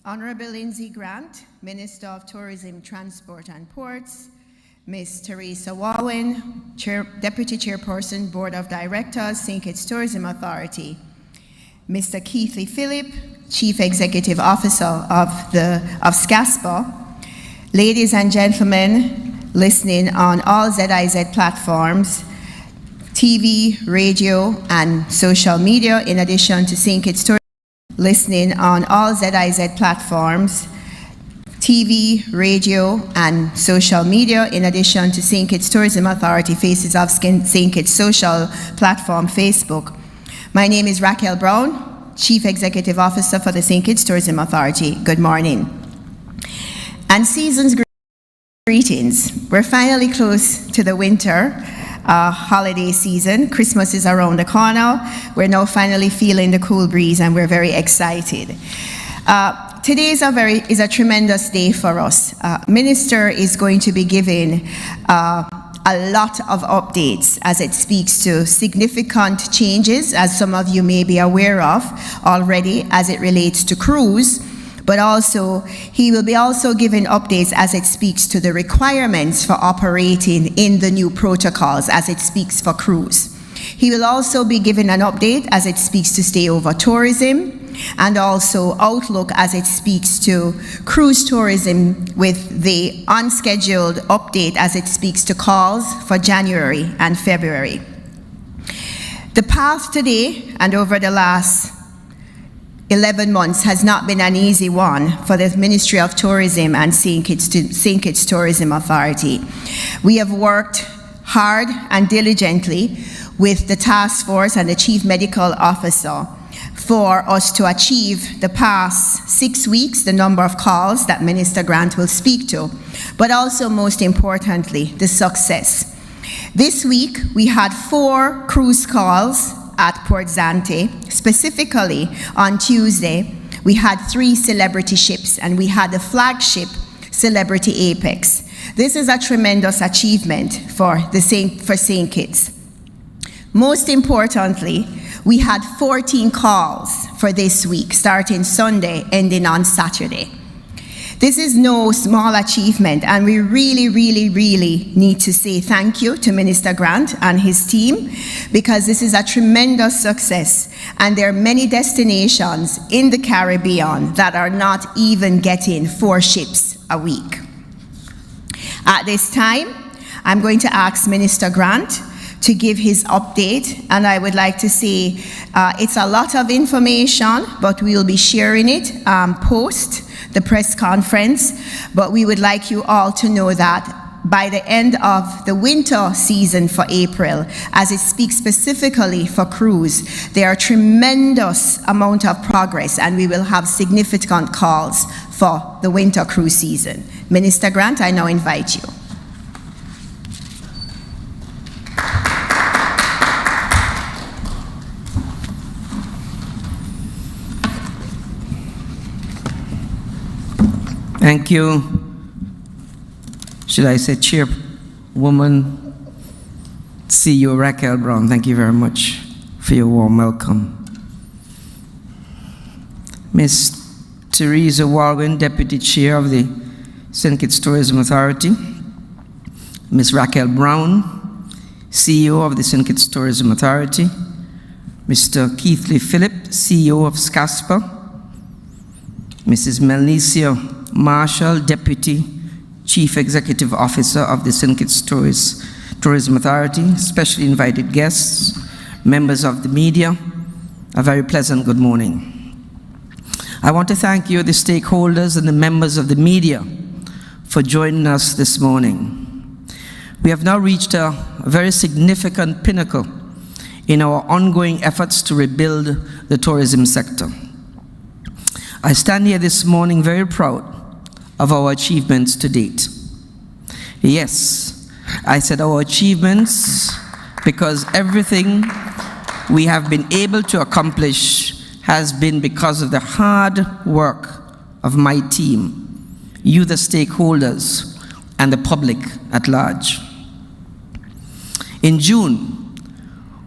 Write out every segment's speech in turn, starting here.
Honorable Lindsay Grant, Minister of Tourism, Transport and Ports, Ms. Teresa Warwin, Deputy Chairperson, Board of Directors, St. Kitts Tourism Authority, Mr. Keithley Phillip, Chief Executive Officer of SCASPA, ladies and gentlemen listening on all ZIZ platforms, TV, radio, and social media, in addition to St. Kitts Tourism, listening on all ZIZ platforms, TV, radio, and social media, in addition to St. Kitts Tourism Authority Faces of St. Kitts social platform, Facebook. My name is Raquel Brown, Chief Executive Officer for the St. Kitts Tourism Authority. Good morning. And season's greetings. We're finally close to the winter holiday season. Christmas is around the corner. We're now finally feeling the cool breeze and we're very excited. Today is a tremendous day for us. Minister is going to be giving a lot of updates as it speaks to significant changes, as some of you may be aware of already, as it relates to cruise, but also he will be also giving updates as it speaks to the requirements for operating in the new protocols as it speaks for cruise. He will also be giving an update as it speaks to stayover tourism, and also outlook as it speaks to cruise tourism with the unscheduled update as it speaks to calls for January and February. The path today and over the last 11 months has not been an easy one for the Ministry of Tourism and St. Kitts Tourism Authority. We have worked hard and diligently with the task force and the Chief Medical Officer for us to achieve the past 6 weeks, the number of calls that Minister Grant will speak to, but also most importantly, the success. This week, we had 4 cruise calls at Port Zante. Specifically, on Tuesday, we had 3 celebrity ships, and we had the flagship Celebrity Apex. This is a tremendous achievement for St. Kitts. Most importantly, we had 14 calls for this week, starting Sunday, ending on Saturday. This is no small achievement, and we really, really, really need to say thank you to Minister Grant and his team, because this is a tremendous success, and there are many destinations in the Caribbean that are not even getting 4 ships a week. At this time, I'm going to ask Minister Grant to give his update, and I would like to say it's a lot of information, but we will be sharing it post the press conference. But we would like you all to know that by the end of the winter season for April, as it speaks specifically for cruise, there are tremendous amount of progress, and we will have significant calls for the winter cruise season. Minister Grant, I now invite you. Thank you. Should I say Chairwoman, CEO Raquel Brown, thank you very much for your warm welcome. Ms. Teresa Warwin, Deputy Chair of the St. Kitts Tourism Authority. Ms. Raquel Brown, CEO of the St. Kitts Tourism Authority. Mr. Keithley Phillip, CEO of SCASPA. Mrs. Melnicia Marshall, Deputy Chief Executive Officer of the St. Kitts Tourism Authority, specially invited guests, members of the media, a very pleasant good morning. I want to thank you, the stakeholders and the members of the media, for joining us this morning. We have now reached a very significant pinnacle in our ongoing efforts to rebuild the tourism sector. I stand here this morning very proud of our achievements to date. Yes, I said our achievements because everything we have been able to accomplish has been because of the hard work of my team, you the stakeholders, and the public at large. In June,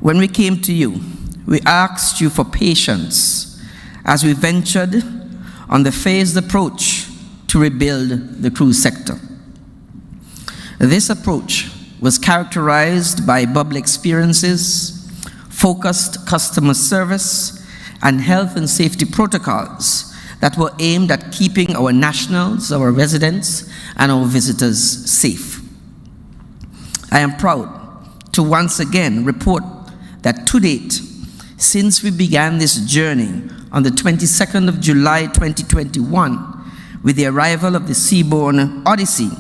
when we came to you, we asked you for patience as we ventured on the phased approach to rebuild the cruise sector. This approach was characterized by bubble experiences, focused customer service, and health and safety protocols that were aimed at keeping our nationals, our residents, and our visitors safe. I am proud to once again report that to date, since we began this journey on the 22nd of July 2021, with the arrival of the Seabourn Odyssey,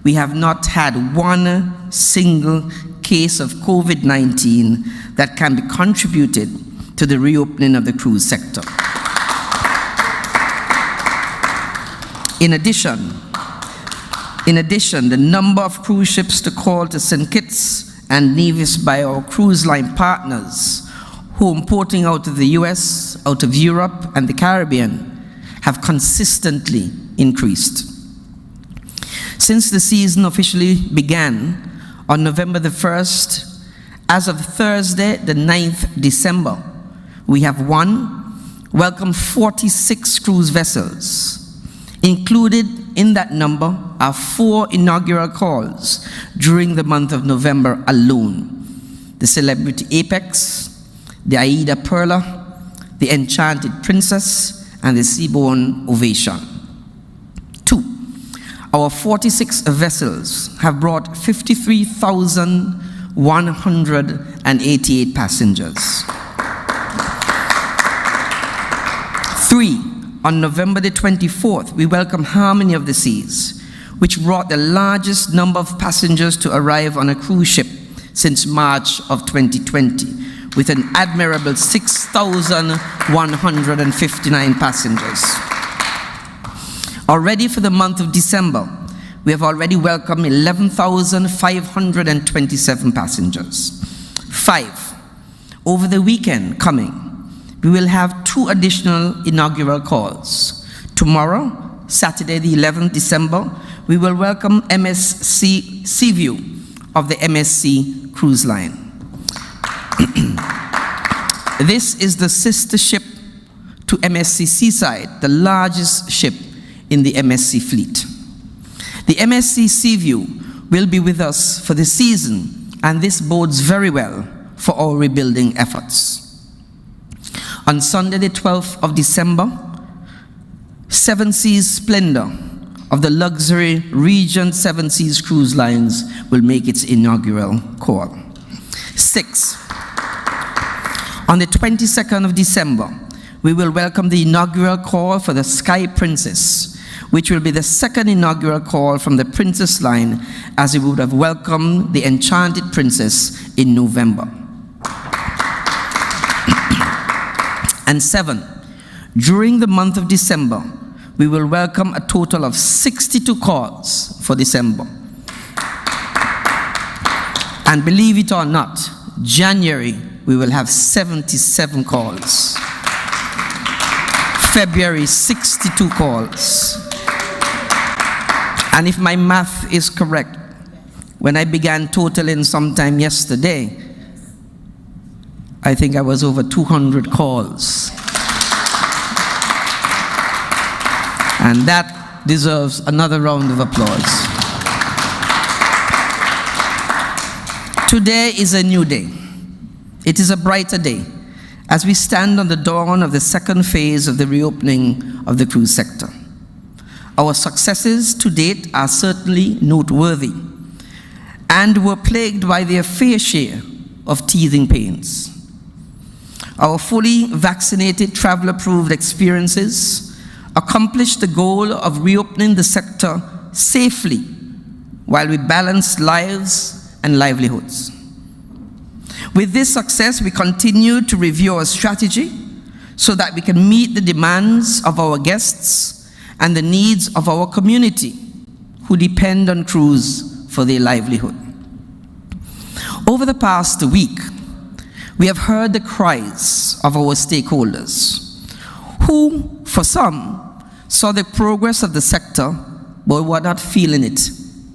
we have not had one single case of COVID-19 that can be contributed to the reopening of the cruise sector. In addition, the number of cruise ships to call to St. Kitts and Nevis by our cruise line partners, who are importing out of the US, out of Europe, and the Caribbean, have consistently increased. Since the season officially began on November the 1st, as of Thursday, the 9th December, we have welcomed 46 cruise vessels. Included in that number are 4 inaugural calls during the month of November alone: the Celebrity Apex, the Aida Perla, the Enchanted Princess, and the Seabourn Ovation. 2, our 46 vessels have brought 53,188 passengers. 3, on November the 24th, we welcome Harmony of the Seas, which brought the largest number of passengers to arrive on a cruise ship since March of 2020, with an admirable 6,159 passengers. Already for the month of December, we have already welcomed 11,527 passengers. 5, over the weekend coming, we will have 2 additional inaugural calls. Tomorrow, Saturday the 11th December, we will welcome MSC Seaview of the MSC Cruise Line. This is the sister ship to MSC Seaside, the largest ship in the MSC fleet. The MSC Seaview will be with us for the season, and this bodes very well for our rebuilding efforts. On Sunday, the 12th of December, Seven Seas Splendor of the luxury Regent Seven Seas Cruise Lines will make its inaugural call. 6, on the 22nd of December, we will welcome the inaugural call for the Sky Princess, which will be the second inaugural call from the Princess line, as we would have welcomed the Enchanted Princess in November. And 7, during the month of December, we will welcome a total of 62 calls for December. And believe it or not, January, we will have 77 calls. February, 62 calls. And if my math is correct, when I began totaling sometime yesterday, I think I was over 200 calls. And that deserves another round of applause. Today is a new day. It is a brighter day as we stand on the dawn of the second phase of the reopening of the cruise sector. Our successes to date are certainly noteworthy and were plagued by their fair share of teething pains. Our fully vaccinated, travel-approved experiences accomplished the goal of reopening the sector safely while we balanced lives and livelihoods. With this success, we continue to review our strategy so that we can meet the demands of our guests and the needs of our community who depend on cruise for their livelihood. Over the past week, we have heard the cries of our stakeholders, who, for some, saw the progress of the sector but were not feeling it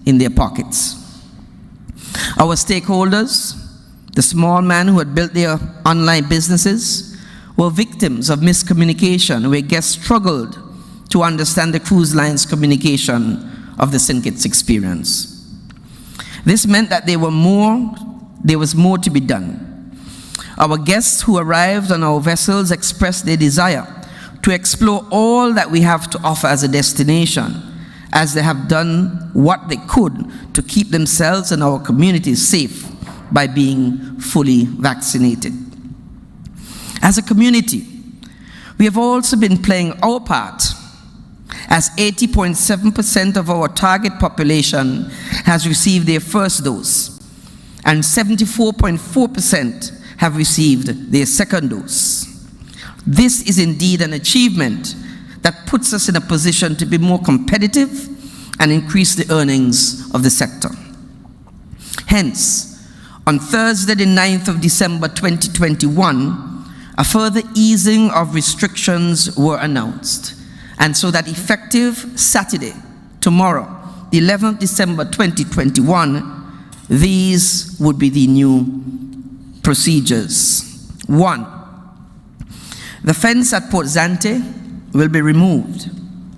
in their pockets. Our stakeholders, the small men who had built their online businesses, were victims of miscommunication where guests struggled to understand the cruise line's communication of the St. Kitts experience. This meant that there was more to be done. Our guests who arrived on our vessels expressed their desire to explore all that we have to offer as a destination, as they have done what they could to keep themselves and our communities safe by being fully vaccinated. As a community, we have also been playing our part, as 80.7% of our target population has received their first dose, and 74.4% have received their second dose. This is indeed an achievement that puts us in a position to be more competitive and increase the earnings of the sector. Hence, on Thursday, the 9th of December 2021, a further easing of restrictions were announced. And so that effective Saturday, tomorrow, the 11th December 2021, these would be the new procedures. 1. The fence at Port Zante will be removed,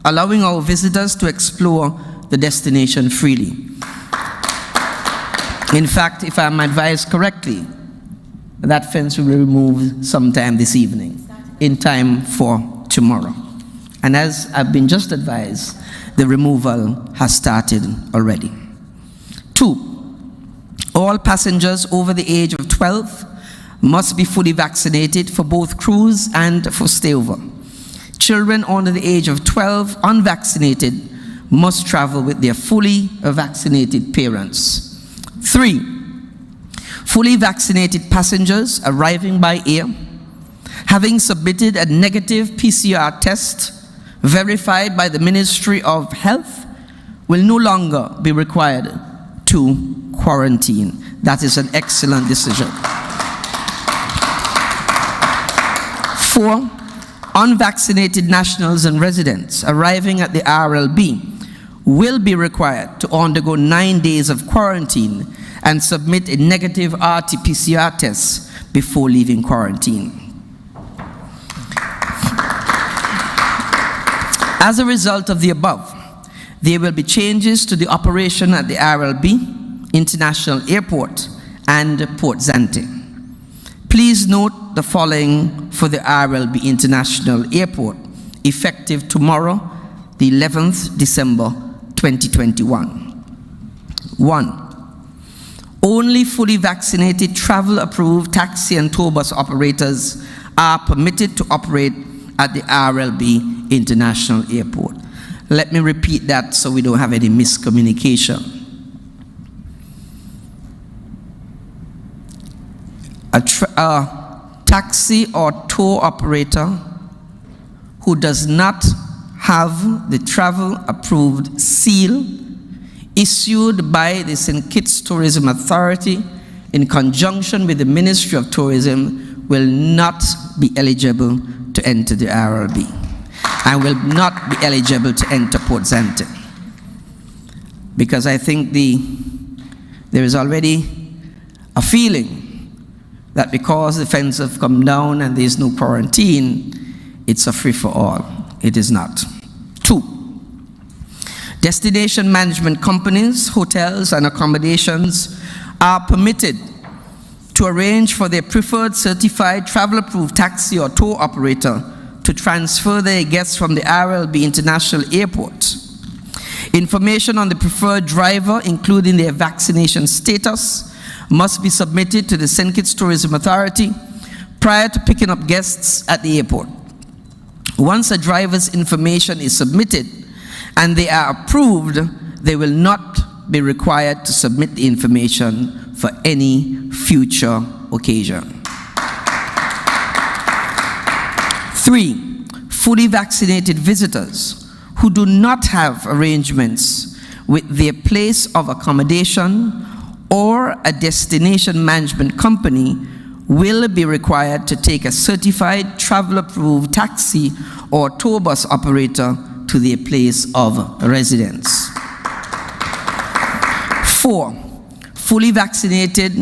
allowing our visitors to explore the destination freely. In fact, if I'm advised correctly, that fence will be removed sometime this evening, in time for tomorrow. And as I've been just advised, the removal has started already. 2. All passengers over the age of 12 must be fully vaccinated for both cruise and for stayover. Children under the age of 12 unvaccinated must travel with their fully vaccinated parents. 3. Fully vaccinated passengers arriving by air, having submitted a negative PCR test verified by the Ministry of Health, will no longer be required to quarantine. That is an excellent decision. 4. Unvaccinated nationals and residents arriving at the RLB will be required to undergo 9 days of quarantine and submit a negative RT-PCR test before leaving quarantine. As a result of the above, there will be changes to the operation at the RLB, International Airport, and Port Zante. Please note the following for the RLB International Airport, effective tomorrow, the 11th December 2021. 1. Only fully vaccinated travel-approved taxi and tour bus operators are permitted to operate at the RLB International Airport. Let me repeat that so we don't have any miscommunication. A taxi or tour operator who does not have the travel-approved seal issued by the St. Kitts Tourism Authority in conjunction with the Ministry of Tourism will not be eligible to enter the RLB and will not be eligible to enter Port Zante. Because I think there is already a feeling that because the fence have come down and there is no quarantine, it's a free-for-all. It is not. 2. Destination management companies, hotels, and accommodations are permitted to arrange for their preferred certified travel-approved taxi or tour operator to transfer their guests from the RLB International Airport. Information on the preferred driver, including their vaccination status, must be submitted to the St. Kitts Tourism Authority prior to picking up guests at the airport. Once a driver's information is submitted and they are approved, they will not be required to submit the information for any future occasion. 3. Fully vaccinated visitors who do not have arrangements with their place of accommodation or a destination management company will be required to take a certified travel-approved taxi or tour bus operator to their place of residence. 4. Fully vaccinated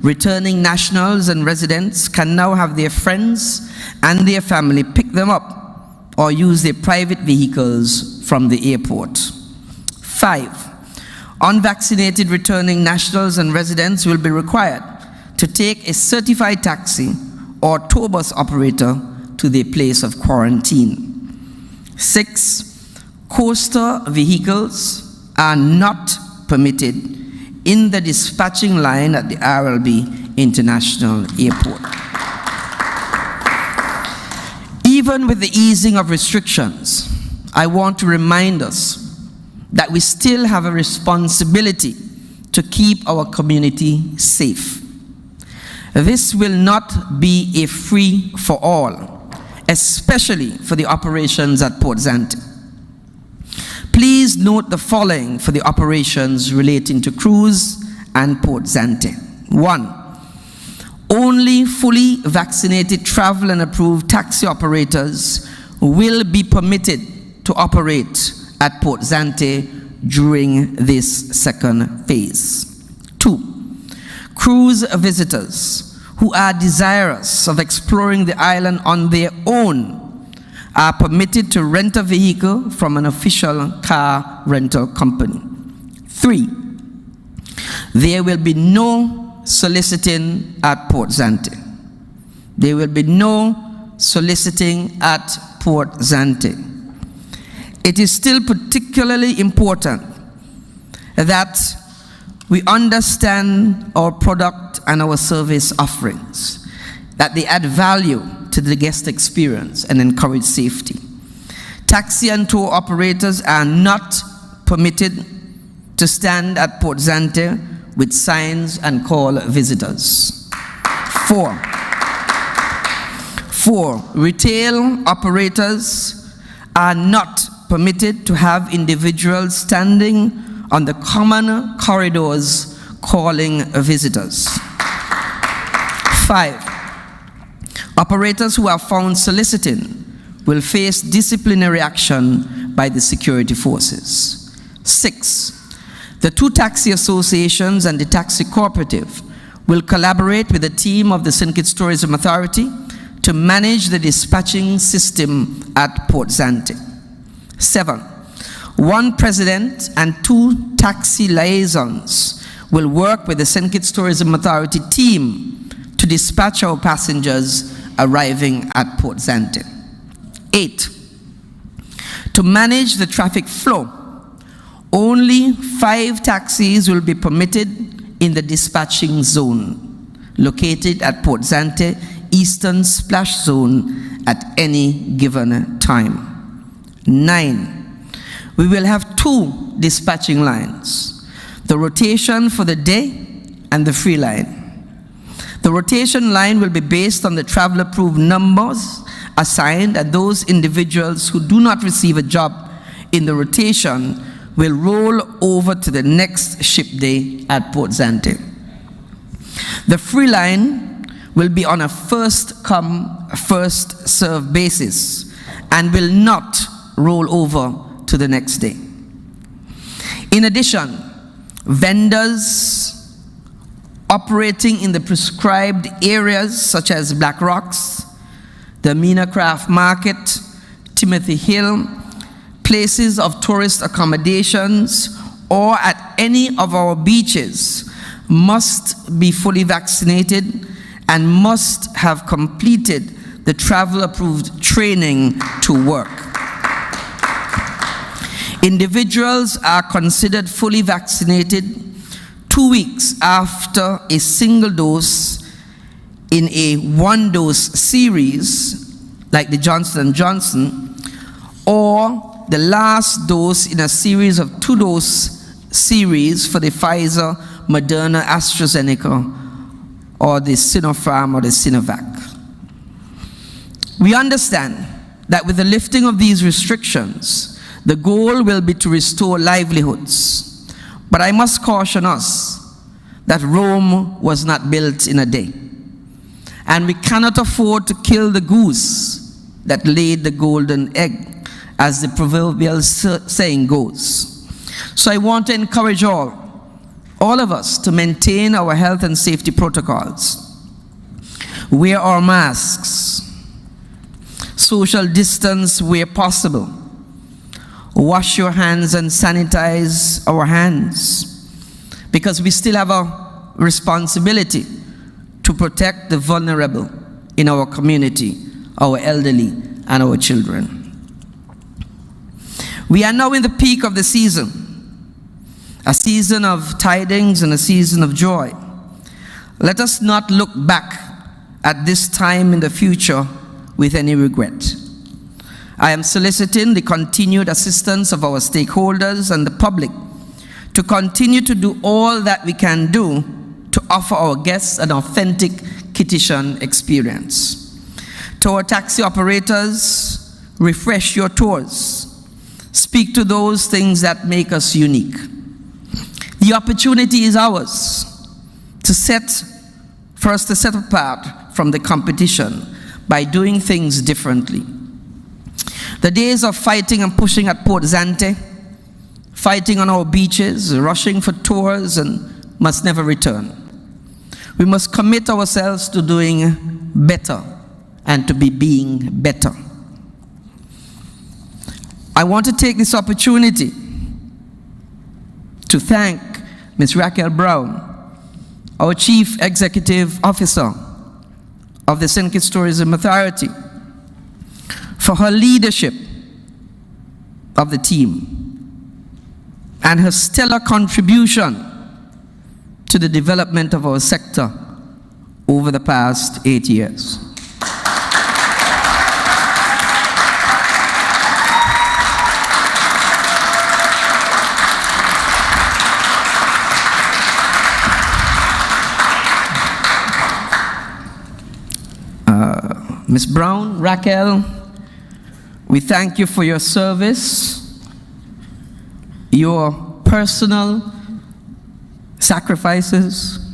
returning nationals and residents can now have their friends and their family pick them up or use their private vehicles from the airport. 5. Unvaccinated returning nationals and residents will be required to take a certified taxi or tour bus operator to their place of quarantine. 6. Coaster vehicles are not permitted in the dispatching line at the RLB International Airport. Even with the easing of restrictions, I want to remind us that we still have a responsibility to keep our community safe. This will not be a free-for-all, especially for the operations at Port Zante. Please note the following for the operations relating to cruise and Port Zante. 1. Only fully vaccinated travel and approved taxi operators will be permitted to operate at Port Zante during this second phase. 2. Cruise visitors who are desirous of exploring the island on their own are permitted to rent a vehicle from an official car rental company. 3. There will be no soliciting at Port Zante. There will be no soliciting at Port Zante. It is still particularly important that we understand our product and our service offerings, that they add value to the guest experience and encourage safety. Taxi and tour operators are not permitted to stand at Port Zante with signs and call visitors. 4. Retail operators are not permitted to have individuals standing on the common corridors calling visitors. 5. Operators who are found soliciting will face disciplinary action by the security forces. 6. The two taxi associations and the taxi cooperative will collaborate with the team of the St. Kitts Tourism Authority to manage the dispatching system at Port Zante. 7. One president and 2 taxi liaisons will work with the St. Kitts Tourism Authority team to dispatch our passengers arriving at Port Zante. 8. To manage the traffic flow, only 5 taxis will be permitted in the dispatching zone, located at Port Zante Eastern Splash Zone at any given time. 9. We will have 2 dispatching lines, the rotation for the day and the free line. The rotation line will be based on the travel approved numbers assigned, and those individuals who do not receive a job in the rotation will roll over to the next ship day at Port Zante. The free line will be on a first come, first served basis and will not roll over to the next day. In addition, vendors operating in the prescribed areas such as Black Rocks, the Mina Craft Market, Timothy Hill, places of tourist accommodations, or at any of our beaches must be fully vaccinated and must have completed the travel approved training to work. Individuals are considered fully vaccinated 2 weeks after a single dose in a 1-dose series, like the Johnson & Johnson, or the last dose in a series of 2-dose series for the Pfizer, Moderna, AstraZeneca, or the Sinopharm or the Sinovac. We understand that with the lifting of these restrictions, the goal will be to restore livelihoods. But I must caution us that Rome was not built in a day. And we cannot afford to kill the goose that laid the golden egg, as the proverbial saying goes. So I want to encourage all of us to maintain our health and safety protocols. Wear our masks. social distance where possible, wash your hands and sanitize our hands, because we still have a responsibility to protect the vulnerable in our community, our elderly, and our children. We are now in the peak of the season, a season of tidings and a season of joy. Let us not look back at this time in the future with any regret. I am soliciting the continued assistance of our stakeholders and the public to continue to do all that we can do to offer our guests an authentic Kitishan experience. To our taxi operators, refresh your tours. Speak to those things that make us unique. The opportunity is ours to set apart from the competition by doing things differently. The days of fighting and pushing at Port Zante, fighting on our beaches, rushing for tours, and must never return. We must commit ourselves to doing better and to be being better. I want to take this opportunity to thank Ms. Raquel Brown, our Chief Executive Officer of the St. Kitts Tourism Authority, for her leadership of the team and her stellar contribution to the development of our sector over the past 8 years. Ms. Brown, Raquel, we thank you for your service, your personal sacrifices,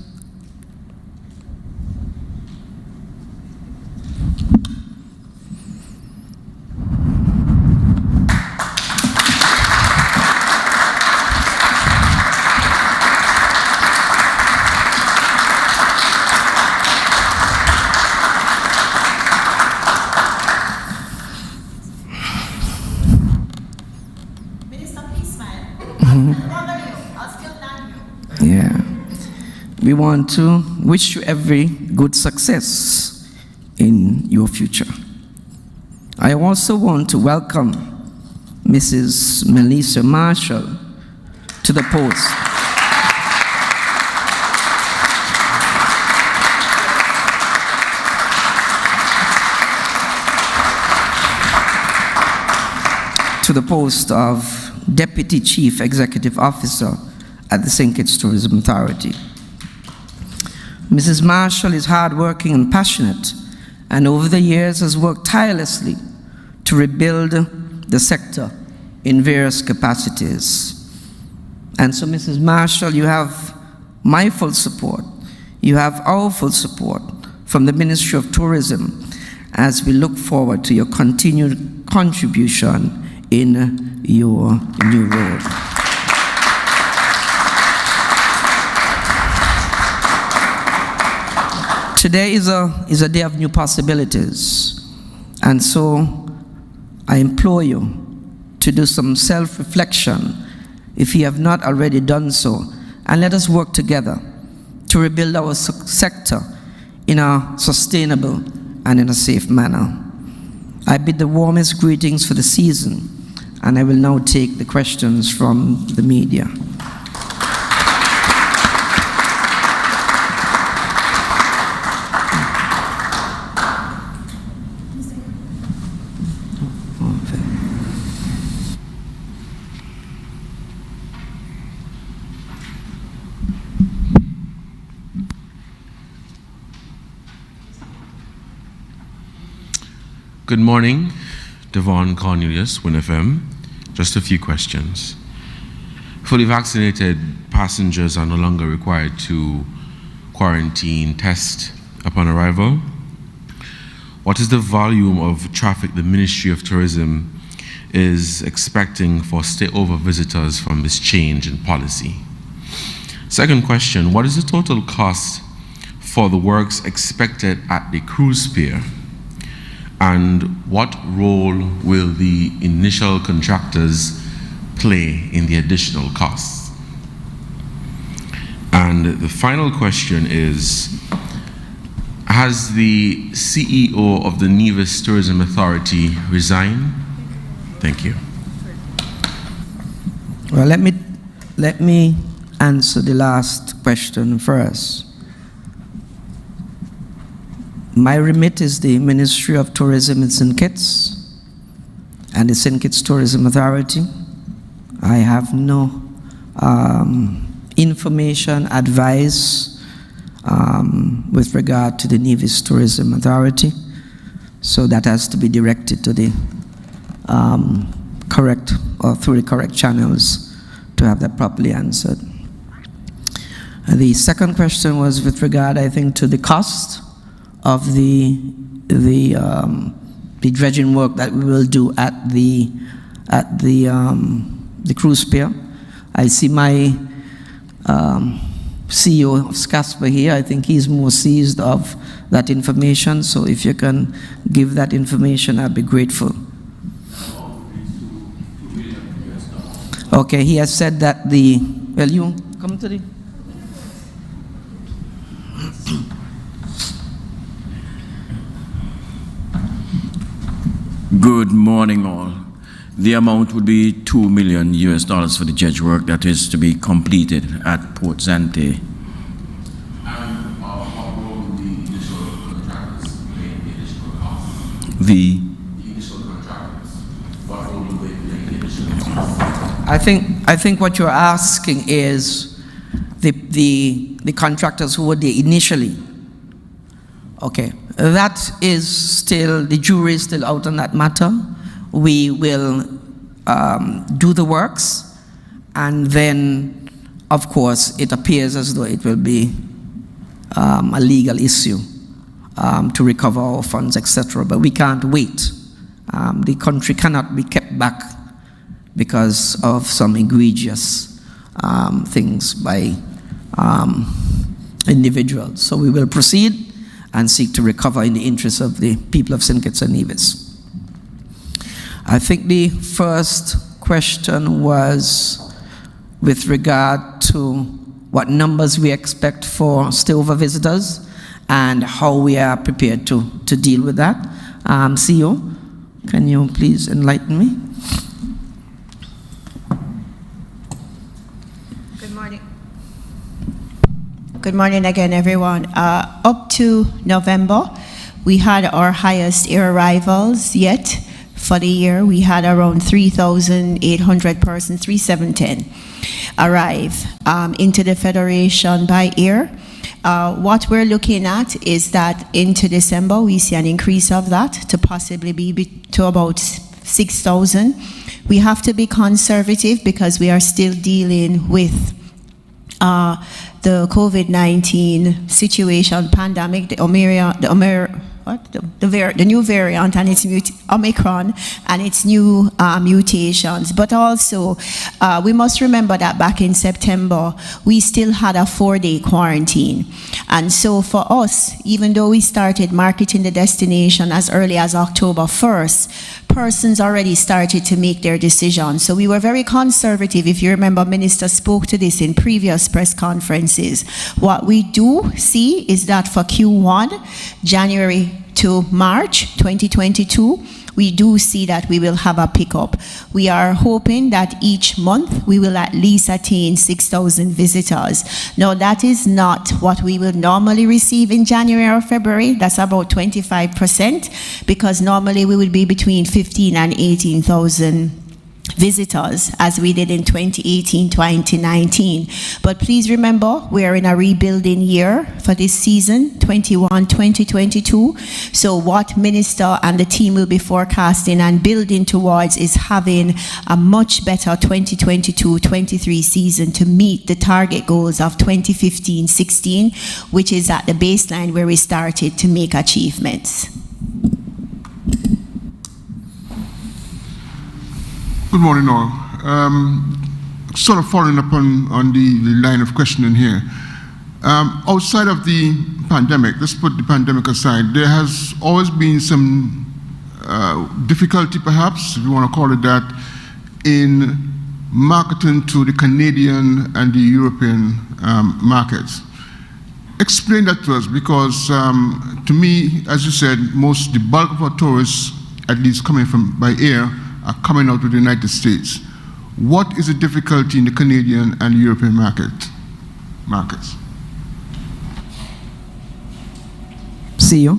we want to wish you every good success in your future. I also want to welcome Mrs. Melissa Marshall to the post. To the post of Deputy Chief Executive Officer at the St. Kitts Tourism Authority. Mrs. Marshall is hardworking and passionate, and over the years has worked tirelessly to rebuild the sector in various capacities. And so, Mrs. Marshall, you have my full support, you have our full support from the Ministry of Tourism as we look forward to your continued contribution in your new role. Today is a day of new possibilities, and so I implore you to do some self-reflection if you have not already done so, and let us work together to rebuild our sector in a sustainable and in a safe manner. I bid the warmest greetings for the season, and I will now take the questions from the media. Good morning, Devon Cornelius, Win FM. Just a few questions. Fully vaccinated passengers are no longer required to quarantine, test upon arrival. What is the volume of traffic the Ministry of Tourism is expecting for stay-over visitors from this change in policy? Second question, what is the total cost for the works expected at the cruise pier? And what role will the initial contractors play in the additional costs? And the final question is, has the CEO of the Nevis Tourism Authority resigned? Thank you. Well, let me answer the last question first. My remit is the Ministry of Tourism in St. Kitts and the St. Kitts Tourism Authority. I have no information, advice with regard to the Nevis Tourism Authority, so that has to be directed to the correct or through the correct channels to have that properly answered. The second question was with regard, I think, to the cost of the dredging work that we will do at the cruise pier. I see my CEO of SCASPA here. I think he's more seized of that information. So if you can give that information, I'd be grateful. Okay, he has said that well, you come to the. Good morning, all. The amount would be $2 million for the dredge work that is to be completed at Port Zante. And how will the initial contractors play in the additional costs? The initial contractors, what role will they play in the additional costs? I think what you're asking is the contractors who were there initially. Okay, that is still, the jury is still out on that matter. We will do the works, and then, of course, it appears as though it will be a legal issue to recover our funds, etc. But we can't wait. The country cannot be kept back because of some egregious things by individuals. So we will proceed and seek to recover in the interests of the people of St. Kitts and Nevis. I think the first question was with regard to what numbers we expect for stayover visitors and how we are prepared to deal with that. CEO, can you please enlighten me? Good morning again, everyone. Up to November, we had our highest air arrivals yet for the year. We had around 3,800 persons, 3,710, arrive into the Federation by air. What we're looking at is that into December, we see an increase of that to possibly be to about 6,000. We have to be conservative because we are still dealing with the COVID-19 situation, pandemic, the new variant and its Omicron and its new mutations. But also, we must remember that back in September, we still had a 4-day quarantine. And so for us, even though we started marketing the destination as early as October 1st, persons already started to make their decisions. So we were very conservative. If you remember, Minister spoke to this in previous press conferences. What we do see is that for Q1, January to March 2022, we do see that we will have a pickup. We are hoping that each month we will at least attain 6,000 visitors. Now, that is not what we will normally receive in January or February. That's about 25%, because normally we would be between 15 and 18,000 visitors, as we did in 2018-2019. But please remember, we are in a rebuilding year for this season, 21-2022. So what Minister and the team will be forecasting and building towards is having a much better 2022-23 season to meet the target goals of 2015-16, which is at the baseline where we started to make achievements. Good morning, all. Sort of following up on the line of questioning here. Outside of the pandemic, let's put the pandemic aside, there has always been some difficulty, perhaps, if you want to call it that, in marketing to the Canadian and the European markets. Explain that to us, because to me, as you said, the bulk of our tourists, at least coming from by air, are coming out of the United States. What is the difficulty in the Canadian and European markets? CEO?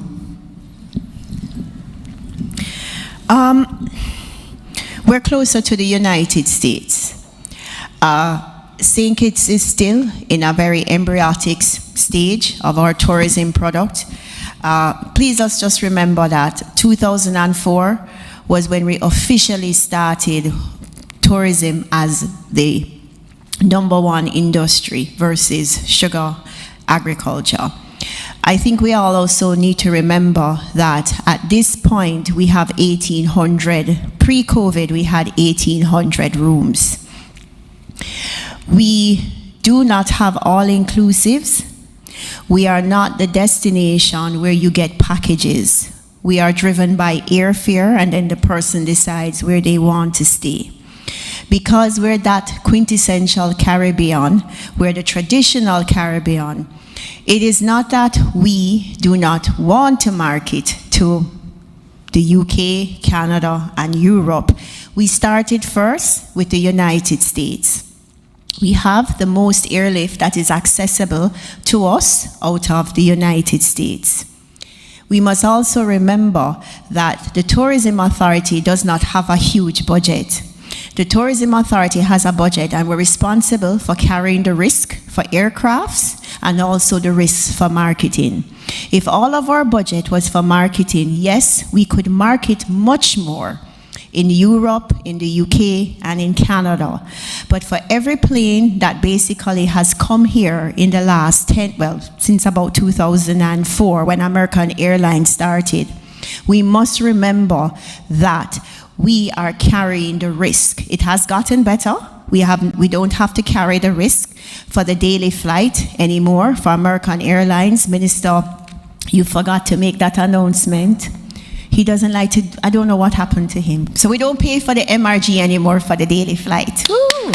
We're closer to the United States. St. Kitts is still in a very embryonic stage of our tourism product. Please let's just remember that 2004 was when we officially started tourism as the #1 industry versus sugar agriculture. I think we all also need to remember that at this point we have 1,800, pre-COVID we had 1,800 rooms. We do not have all-inclusives. We are not the destination where you get packages. We are driven by airfare, and then the person decides where they want to stay. Because we're that quintessential Caribbean, we're the traditional Caribbean, it is not that we do not want to market to the UK, Canada, and Europe. We started first with the United States. We have the most airlift that is accessible to us out of the United States. We must also remember that the Tourism Authority does not have a huge budget. The Tourism Authority has a budget, and we're responsible for carrying the risk for aircrafts and also the risks for marketing. If all of our budget was for marketing, yes, we could market much more in Europe, in the UK, and in Canada. But for every plane that basically has come here in the last since about 2004, when American Airlines started, we must remember that we are carrying the risk. It has gotten better. We don't have to carry the risk for the daily flight anymore for American Airlines. Minister, you forgot to make that announcement. He doesn't like to, I don't know what happened to him. So we don't pay for the MRG anymore for the daily flight. Woo!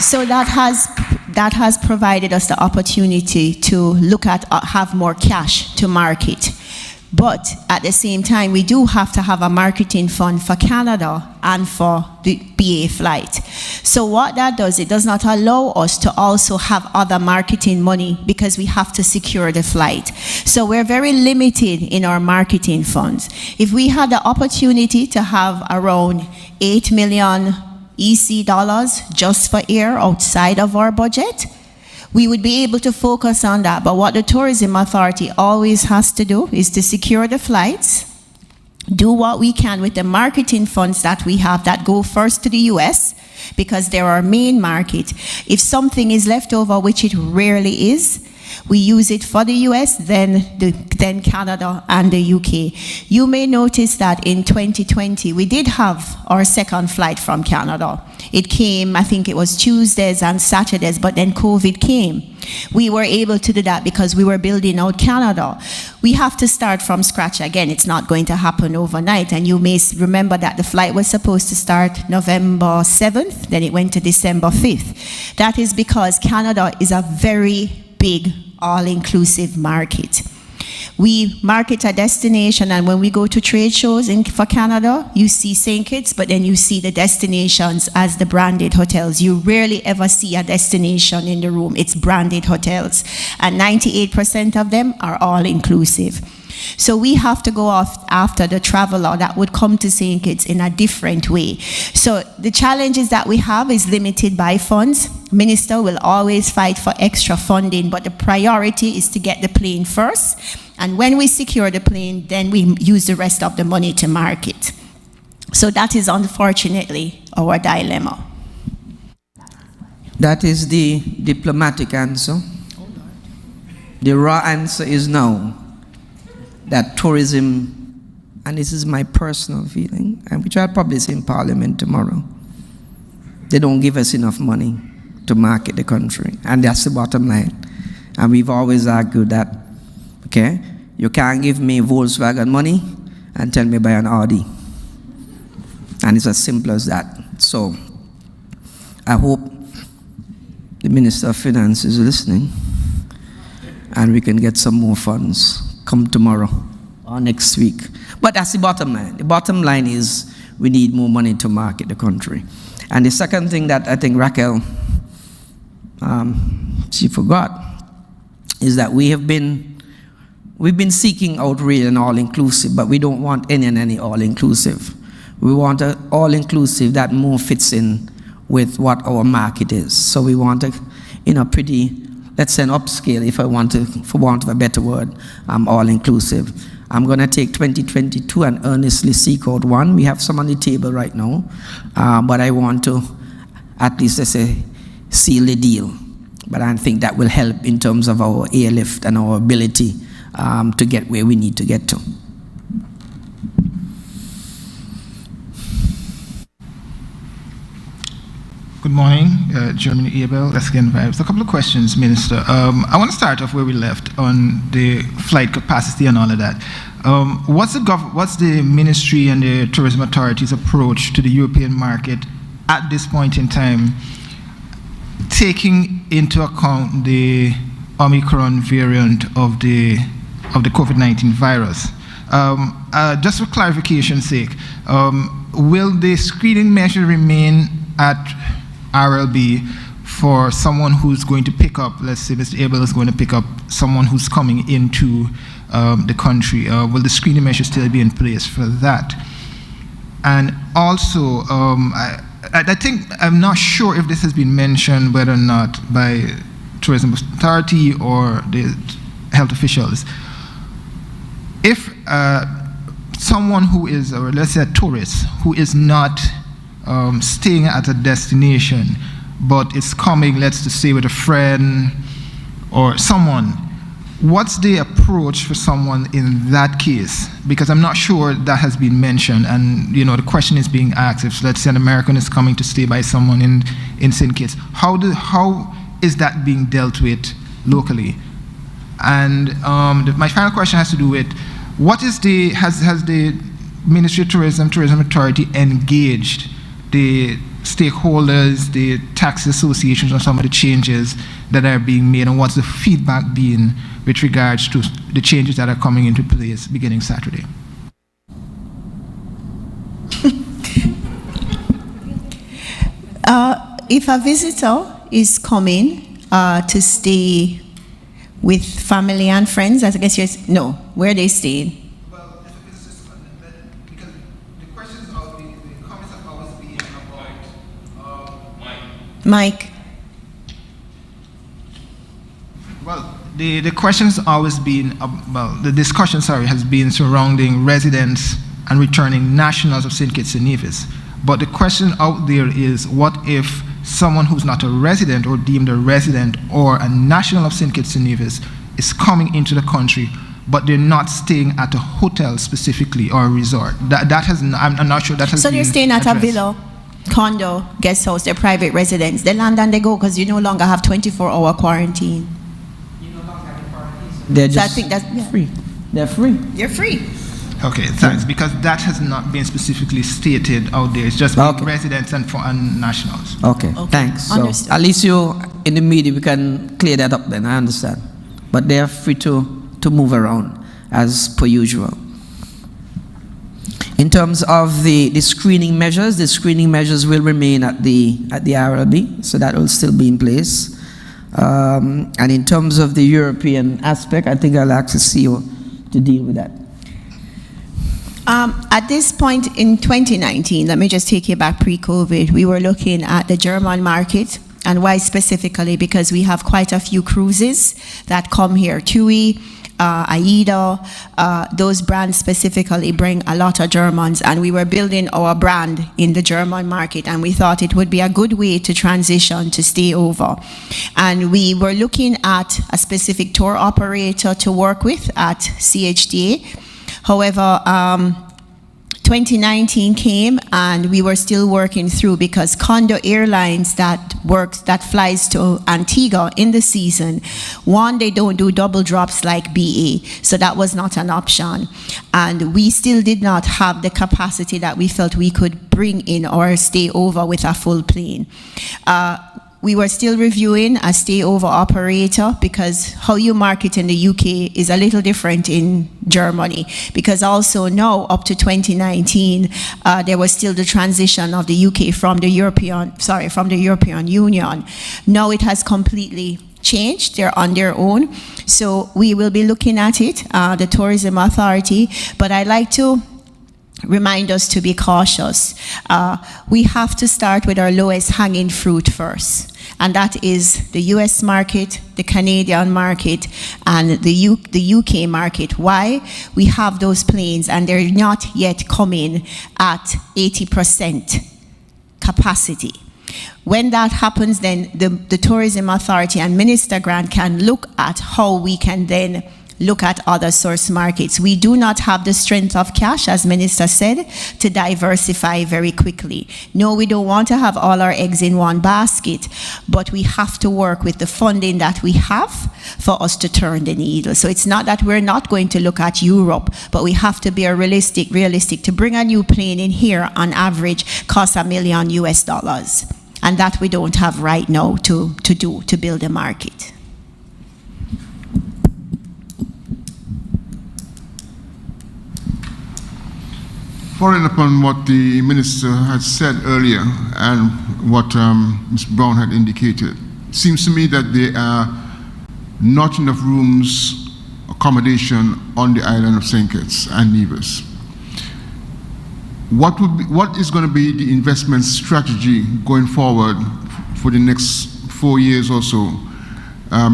So that has provided us the opportunity to look at, have more cash to market. But at the same time, we do have to have a marketing fund for Canada and for the BA flight. So what that does, it does not allow us to also have other marketing money because we have to secure the flight. So we're very limited in our marketing funds. If we had the opportunity to have around 8 million EC dollars just for air outside of our budget, we would be able to focus on that. But what the Tourism Authority always has to do is to secure the flights, do what we can with the marketing funds that we have that go first to the US, because they're our main market. If something is left over, which it rarely is, we use it for the US, then Canada and the UK. You may notice that in 2020, we did have our second flight from Canada. It came, I think it was Tuesdays and Saturdays, but then COVID came. We were able to do that because we were building out Canada. We have to start from scratch again. It's not going to happen overnight. And you may remember that the flight was supposed to start November 7th, then it went to December 5th. That is because Canada is a very big all-inclusive market. We market a destination, and when we go to trade shows for Canada, you see St. Kitts, but then you see the destinations as the branded hotels. You rarely ever see a destination in the room. It's branded hotels, and 98% of them are all-inclusive. So we have to go off after the traveler that would come to St. Kitts in a different way. So the challenges that we have is limited by funds. Minister will always fight for extra funding, but the priority is to get the plane first. And when we secure the plane, then we use the rest of the money to market. So that is unfortunately our dilemma. That is the diplomatic answer. The raw answer is no. That tourism, and this is my personal feeling, and which I'll probably say in Parliament tomorrow, they don't give us enough money to market the country, and that's the bottom line. And we've always argued that Okay? You can't give me Volkswagen money and tell me buy an Audi. And it's as simple as that. So I hope the Minister of Finance is listening and we can get some more funds come tomorrow or next week. But that's the bottom line. The bottom line is we need more money to market the country. And the second thing that I think Raquel, she forgot, is that we've been seeking out really an all-inclusive, but we don't want any and any all-inclusive. We want an all-inclusive that more fits in with what our market is. So we want a pretty, let's say an upscale, if I want to, for want of a better word, all-inclusive. I'm going to take 2022 and earnestly seek out one. We have some on the table right now, but I want to at least, let's say, seal the deal. But I think that will help in terms of our airlift and our ability to get where we need to get to. Good morning, Germany Abel, Lesbian Vibes. A couple of questions, Minister. I want to start off where we left on the flight capacity and all of that. What's the Ministry and the Tourism Authority's approach to the European market at this point in time, taking into account the Omicron variant of the COVID-19 virus? Just for clarification's sake, will the screening measure remain at RLB for someone who's going to pick up, let's say Mr. Abel is going to pick up someone who's coming into the country? Will the screening measure still be in place for that? And also, I think, I'm not sure if this has been mentioned, whether or not by Tourism Authority or the health officials. If someone who is, or let's say a tourist, who is not staying at a destination, but is coming, let's just say, with a friend or someone, what's the approach for someone in that case? Because I'm not sure that has been mentioned, and the question is being asked, if let's say an American is coming to stay by someone in St. Kitts, how is that being dealt with locally? And my final question has to do with, has the Ministry of Tourism Authority engaged the stakeholders, the taxi associations on some of the changes that are being made, and what's the feedback being with regards to the changes that are coming into place beginning Saturday? If a visitor is coming to stay with family and friends, I guess no, where are they staying? Well, it's just because the questions the comments have always been about Mike. Well, the questions always been the discussion, has been surrounding residents and returning nationals of St. Kitts and Nevis. But the question out there is, what if someone who's not a resident or deemed a resident or a national of St. Kitts and Nevis is coming into the country, but they're not staying at a hotel specifically or a resort? I'm not sure that has been. So they're staying at addressed. a villa, condo, guest house, they're private residents. They land and they go because you no longer have 24-hour quarantine. They're So I just think that's free. They're free. You're free. Okay, thanks. Because that has not been specifically stated out there. It's just residents and nationals. Okay, thanks. So Understood. at least you, in the media, we can clear that up then, I understand. But they are free to move around as per usual. In terms of the screening measures will remain at the RLB, so that will still be in place. And in terms of the European aspect, I think I'll ask the CEO to deal with that. At this point in 2019, let me just take you back pre-COVID, we were looking at the German market. And why specifically? Because we have quite a few cruises that come here. TUI, AIDA, those brands specifically bring a lot of Germans, and we were building our brand in the German market, and we thought it would be a good way to transition to stay over. And we were looking at a specific tour operator to work with at CHDA. However, 2019 came and we were still working through, because Condor Airlines that flies to Antigua in the season, one, they don't do double drops like BA, so that was not an option. And we still did not have the capacity that we felt we could bring in or stay over with a full plane. We were still reviewing a stay-over operator, because how you market in the UK is a little different in Germany, because also now up to 2019 there was still the transition of the UK from the European Union. Now it has completely changed. They're on their own, so we will be looking at it, the Tourism Authority. But I'd like to remind us to be cautious. We have to start with our lowest hanging fruit first, and that is the US market, the Canadian market, and the UK market. Why? We have those planes and they're not yet coming at 80% capacity. When that happens, then the Tourism Authority and Minister Grant can look at how we can then look at other source markets. We do not have the strength of cash, as Minister said, to diversify very quickly. No, we don't want to have all our eggs in one basket, but we have to work with the funding that we have for us to turn the needle. So it's not that we're not going to look at Europe, but we have to be realistic. To bring a new plane in here on average costs $1 million US, and that we don't have right now to build a market. Following upon what the Minister had said earlier and what Ms. Brown had indicated, it seems to me that there are not enough rooms, accommodation on the island of St. Kitts and Nevis. What is going to be the investment strategy going forward for the next 4 years or so?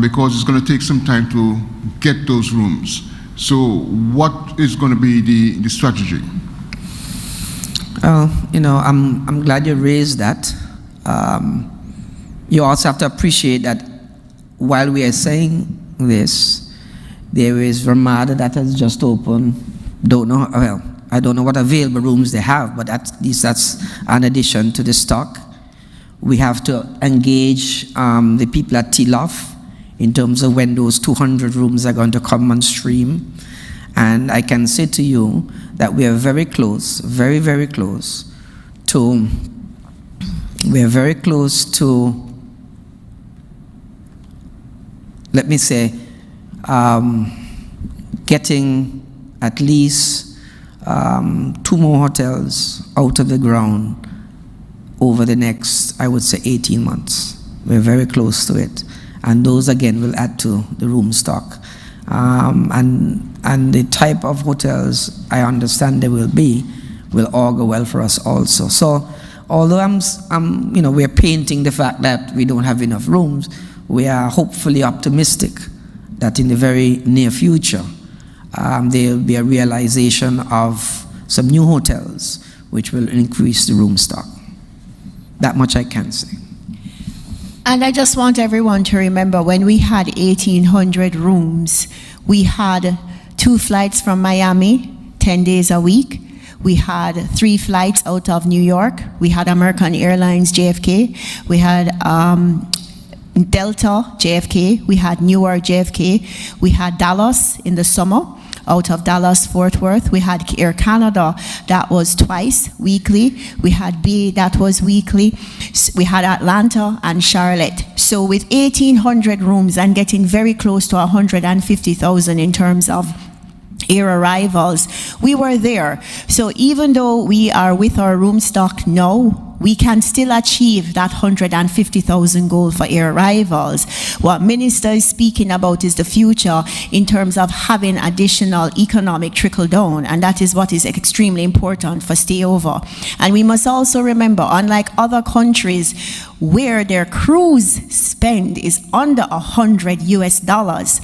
Because it's going to take some time to get those rooms. So what is going to be the strategy? I'm glad you raised that. You also have to appreciate that while we are saying this, there is Ramada that has just opened. I don't know what available rooms they have, but at least that's an addition to the stock. We have to engage the people at TLOF in terms of when those 200 rooms are going to come on stream. And I can say to you that we are very close, very, very close to, let me say, getting at least 2 more hotels out of the ground over the next, I would say, 18 months. We're very close to it. And those, again, will add to the room stock. And the type of hotels I understand there will augur well for us also. So although we're painting the fact that we don't have enough rooms, we are hopefully optimistic that in the very near future there will be a realization of some new hotels which will increase the room stock. That much I can say. And I just want everyone to remember, when we had 1,800 rooms, we had 2 flights from Miami, 10 days a week. We had 3 flights out of New York. We had American Airlines JFK. We had Delta JFK. We had Newark JFK. We had Dallas in the summer, out of Dallas Fort Worth. We had Air Canada that was twice weekly. We had BA that was weekly. We had Atlanta and Charlotte. So with 1,800 rooms and getting very close to 150,000 in terms of air arrivals, we were there. So even though we are with our room stock now, we can still achieve that 150,000 goal for air arrivals. What Minister is speaking about is the future in terms of having additional economic trickle down, and that is what is extremely important for stayover. And we must also remember, unlike other countries where their cruise spend is under $100 US,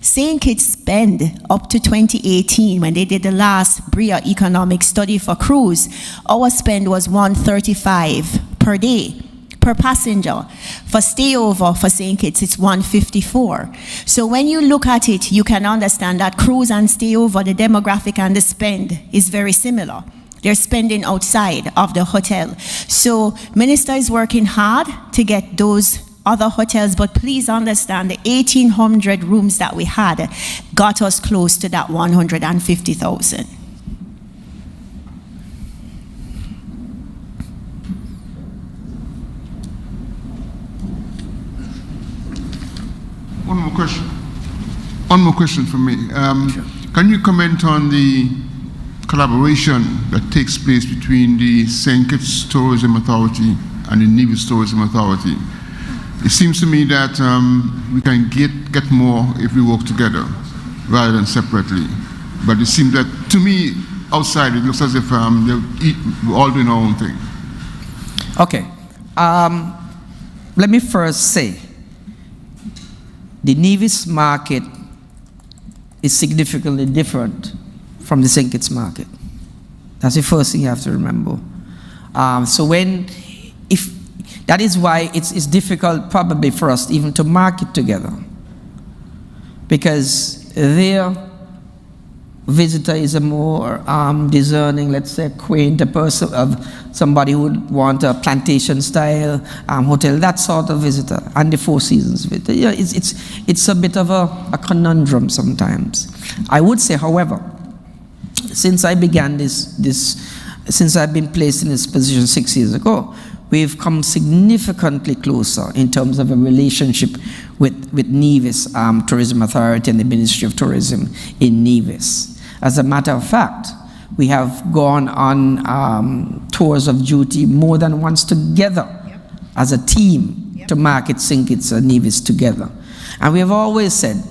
St. Kitts spend up to 2018, when they did the last BRIA economic study for cruise, our spend was $135 per day, per passenger. For stayover for St. Kitts, it's $154. So when you look at it, you can understand that cruise and stayover, the demographic and the spend is very similar. they're spending outside of the hotel. So Minister is working hard to get those other hotels, but please understand the 1,800 rooms that we had got us close to that 150,000. One more question for me. Sure. Can you comment on the collaboration that takes place between the St. Kitts Tourism Authority and the Nevis Tourism Authority? It seems to me that we can get more if we work together rather than separately. But it seems that, to me, outside, it looks as if we're all doing our own thing. Okay. Let me first say, the Nevis market is significantly different from the St. Kitts market. That's the first thing you have to remember. That is why it's difficult probably for us even to market together, because their visitor is a more discerning, let's say, quaint person of somebody who would want a plantation style hotel, that sort of visitor, and the Four Seasons visitor. Yeah, it's a bit of a conundrum sometimes. I would say, however, since I began since I've been placed in this position 6 years ago, we've come significantly closer in terms of a relationship with Nevis Tourism Authority and the Ministry of Tourism in Nevis. As a matter of fact, we have gone on tours of duty more than once together as a team to market St. Kitts and Nevis together. And we have always said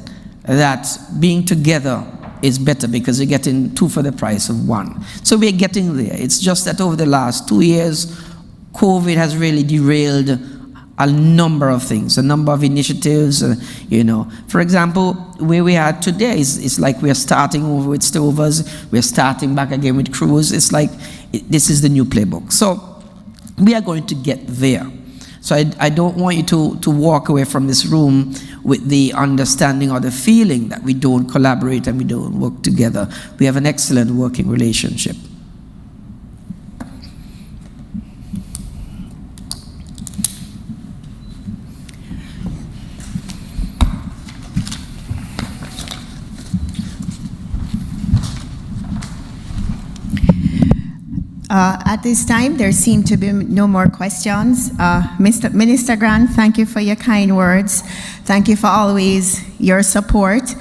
that being together is better because you're getting two for the price of one. So we're getting there. It's just that over the last 2 years, COVID has really derailed a number of things, a number of initiatives, For example, where we are today is like we're starting over with stovers, we're starting back again with crews. It's like this is the new playbook. So we are going to get there. So I don't want you to walk away from this room with the understanding or the feeling that we don't collaborate and we don't work together. We have an excellent working relationship. At this time, there seem to be no more questions. Minister Grant, thank you for your kind words. Thank you for always your support.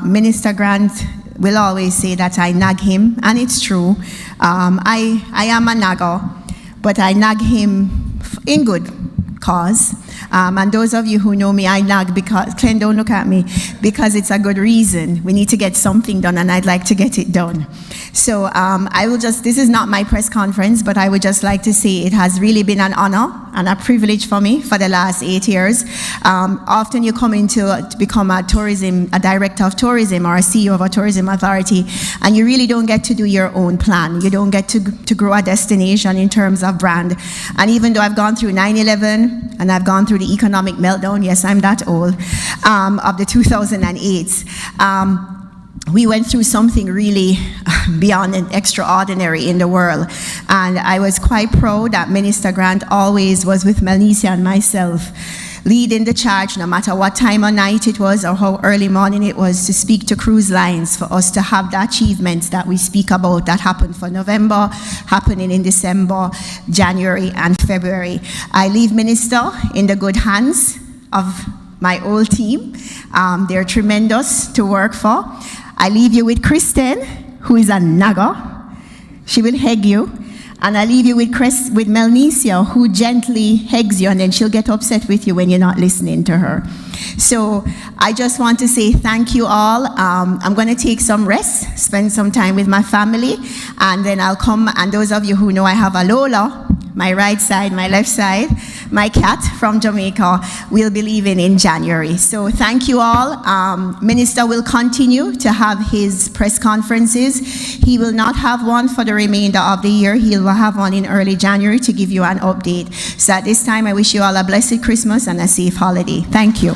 Minister Grant will always say that I nag him, and it's true. I am a nagger, but I nag him in good cause. And those of you who know me, I nag because, Glenn, don't look at me, because it's a good reason. We need to get something done, and I'd like to get it done. So this is not my press conference, but I would just like to say it has really been an honor and a privilege for me for the last 8 years. Often you come to become a director of tourism or a CEO of a tourism authority, and you really don't get to do your own plan. You don't get to grow a destination in terms of brand. And even though I've gone through 9/11 and I've gone through the economic meltdown, yes, I'm that old, of the 2008s, we went through something really beyond and extraordinary in the world. And I was quite proud that Minister Grant always was with Melissa and myself, leading the charge, no matter what time of night it was or how early morning it was, to speak to cruise lines for us to have the achievements that we speak about that happened for November, happening in December, January, and February. I leave Minister in the good hands of my old team. They're tremendous to work for. I leave you with Kristen, who is a nagger. She will hug you. And I leave you with Melnicia, who gently hugs you, and then she'll get upset with you when you're not listening to her. So I just want to say thank you all. I'm going to take some rest, spend some time with my family, and then I'll come. And those of you who know I have a Lola, my right side, my left side, my cat from Jamaica, will be leaving in January. So thank you all. Minister will continue to have his press conferences. He will not have one for the remainder of the year. He will have one in early January to give you an update. So at this time, I wish you all a blessed Christmas and a safe holiday. Thank you.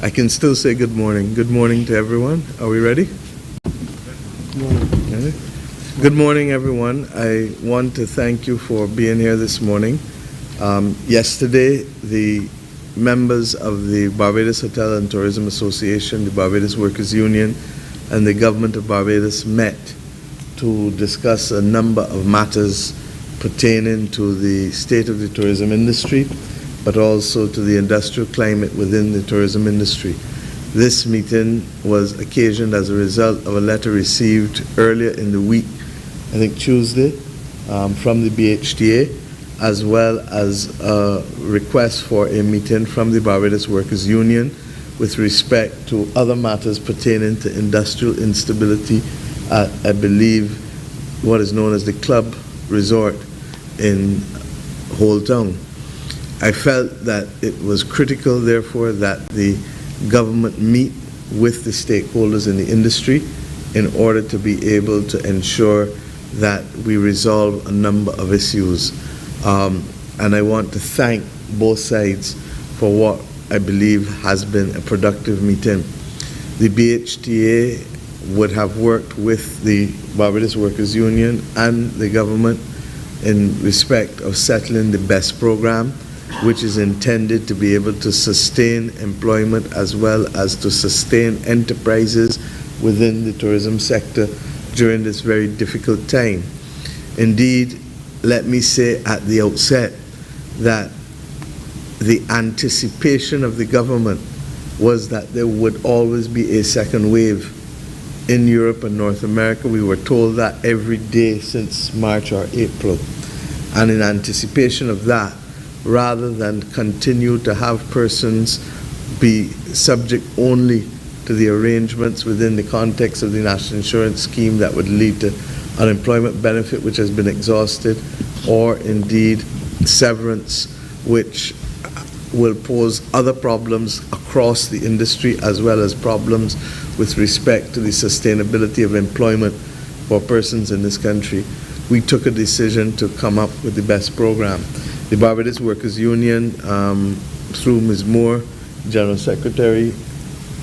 I can still say good morning. Good morning to everyone. Are we ready? Ready? Good morning, everyone. I want to thank you for being here this morning. Yesterday, the members of the Barbados Hotel and Tourism Association, the Barbados Workers Union, and the Government of Barbados met to discuss a number of matters pertaining to the state of the tourism industry, but also to the industrial climate within the tourism industry. This meeting was occasioned as a result of a letter received earlier in the week, I think Tuesday, from the BHTA, as well as a request for a meeting from the Barbados Workers Union with respect to other matters pertaining to industrial instability at, I believe, what is known as the Club Resort in Old Town. I felt that it was critical, therefore, that the government meet with the stakeholders in the industry in order to be able to ensure that we resolve a number of issues. And I want to thank both sides for what I believe has been a productive meeting. The BHTA would have worked with the Barbados Workers Union and the government in respect of settling the BEST program, which is intended to be able to sustain employment as well as to sustain enterprises within the tourism sector during this very difficult time. Indeed, let me say at the outset that the anticipation of the government was that there would always be a second wave in Europe and North America. We were told that every day since March or April. And in anticipation of that, rather than continue to have persons be subject only to the arrangements within the context of the national insurance scheme that would lead to unemployment benefit which has been exhausted, or indeed severance, which will pose other problems across the industry as well as problems with respect to the sustainability of employment for persons in this country. We took a decision to come up with the BEST program. The Barbados Workers Union, through Ms. Moore, General Secretary,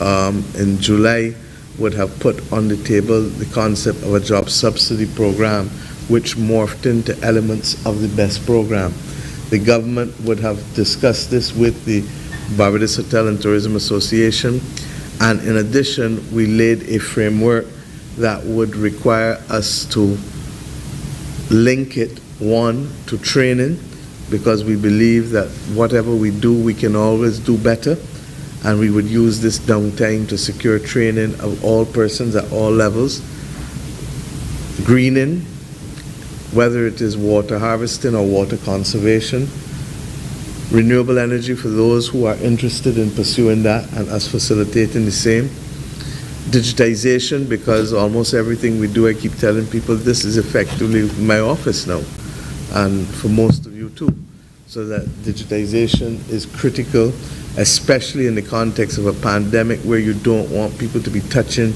in July, would have put on the table the concept of a job subsidy program, which morphed into elements of the BEST program. The government would have discussed this with the Barbados Hotel and Tourism Association, and in addition, we laid a framework that would require us to link it, one, to training, because we believe that whatever we do, we can always do better, and we would use this downtime to secure training of all persons at all levels. Greening, whether it is water harvesting or water conservation. Renewable energy for those who are interested in pursuing that and us facilitating the same. Digitization, because almost everything we do, I keep telling people, this is effectively my office now, and for most of you too. So that digitization is critical, especially in the context of a pandemic where you don't want people to be touching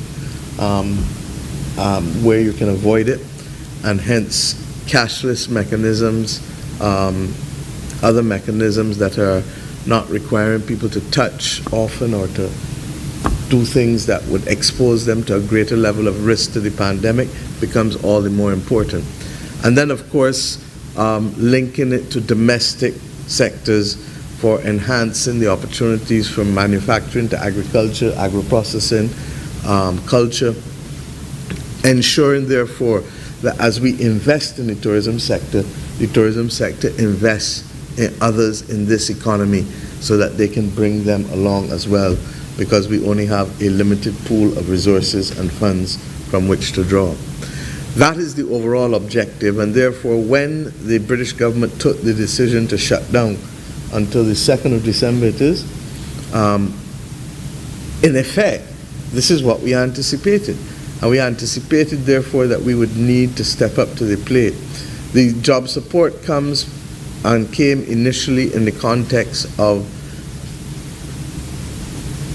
where you can avoid it, and hence cashless mechanisms, other mechanisms that are not requiring people to touch often or to do things that would expose them to a greater level of risk to the pandemic becomes all the more important. And then, of course, linking it to domestic sectors for enhancing the opportunities from manufacturing to agriculture, agro-processing, culture, ensuring, therefore, that as we invest in the tourism sector invests in others in this economy so that they can bring them along as well, because we only have a limited pool of resources and funds from which to draw. That is the overall objective, and therefore when the British government took the decision to shut down until the 2nd of December it is, in effect, this is what we anticipated. And we anticipated, therefore, that we would need to step up to the plate. The job support comes and came initially in the context of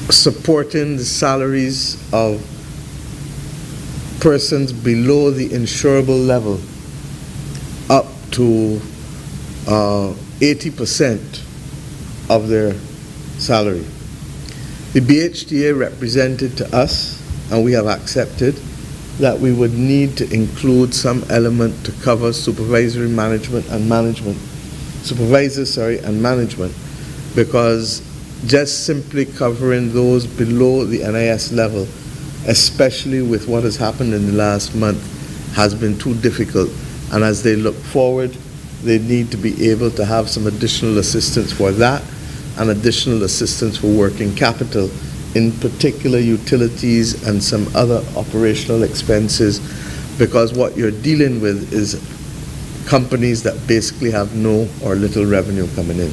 supporting the salaries of persons below the insurable level up to 80% of their salary. The BHTA represented to us, and we have accepted, that we would need to include some element to cover supervisory management and management, because just simply covering those below the NIS level, especially with what has happened in the last month, has been too difficult. And as they look forward, they need to be able to have some additional assistance for that and additional assistance for working capital, in particular utilities and some other operational expenses, because what you're dealing with is companies that basically have no or little revenue coming in.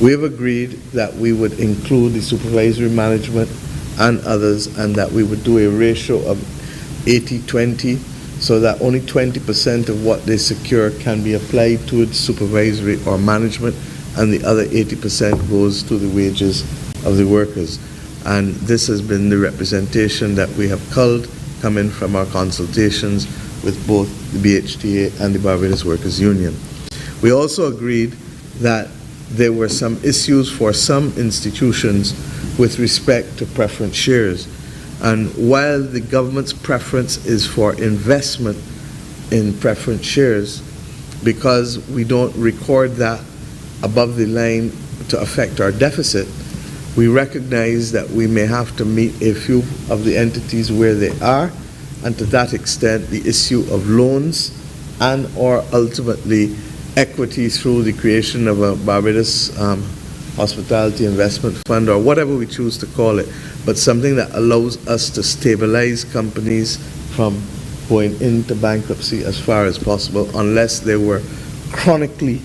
We have agreed that we would include the supervisory management and others, and that we would do a ratio of 80-20, so that only 20% of what they secure can be applied towards supervisory or management, and the other 80% goes to the wages of the workers. And this has been the representation that we have culled coming from our consultations with both the BHTA and the Barbados Workers Union. We also agreed that there were some issues for some institutions with respect to preference shares. And while the government's preference is for investment in preference shares, because we don't record that above the line to affect our deficit, we recognize that we may have to meet a few of the entities where they are, and to that extent the issue of loans and or ultimately equity through the creation of a Barbados Hospitality Investment Fund, or whatever we choose to call it, but something that allows us to stabilize companies from going into bankruptcy as far as possible, unless they were chronically